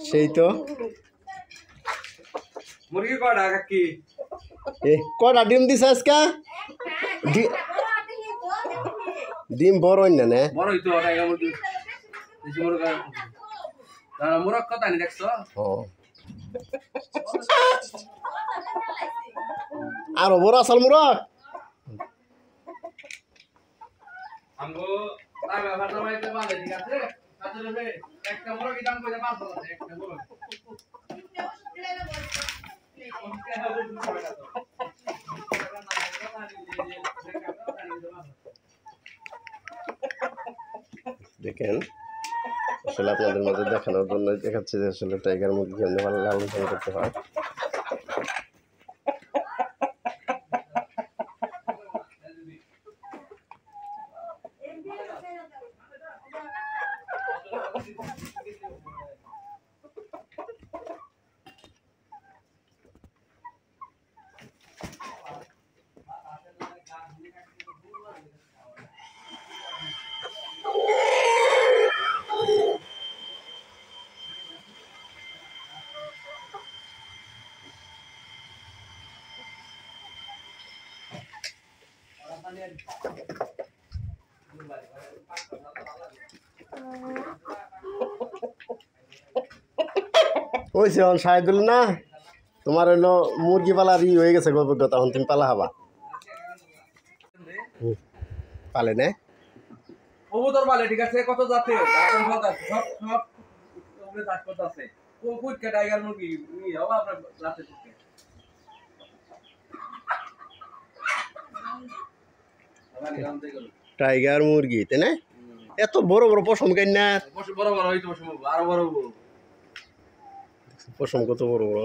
সেই তো মুরগি কয়টা কাকি কটা ডিম দিছে আজকে ডিম বড় না না বড়ই তো টাইগার মুরগি দেশি মুরগি মুরগ কত আনি দেখছো আরো বড় আসল মুরগ আমগো টাকা ভাড়া মাইতে পারে ঠিক আছে আসলে একটা মুরগি দাম কইতে 500 আছে একটা মুরগ দেখেন আসলে আপনাদের মাঝে দেখানোর জন্য দেখাচ্ছি যে আসলে টাইগার মুরগি কেমনি ভালো লালন পালন করতে হয় ওই সে সাহেদুল না তোমার হইলো মুরগি পালার হয়ে গেছে অভিজ্ঞতা তখন তুমি পালা হবা পালে না কবুতর পালে ঠিক আছে কত জাতে সব সব ওগুলো জাত কত আছে কুকুর কে টাইগার মুরগি হবে আপনার জাতে থেকে টাইগার মুরগি তাই না এত বড় বড় পশম কেন না বড় বড় হইতো আরো বড় পশম কত বড় বড়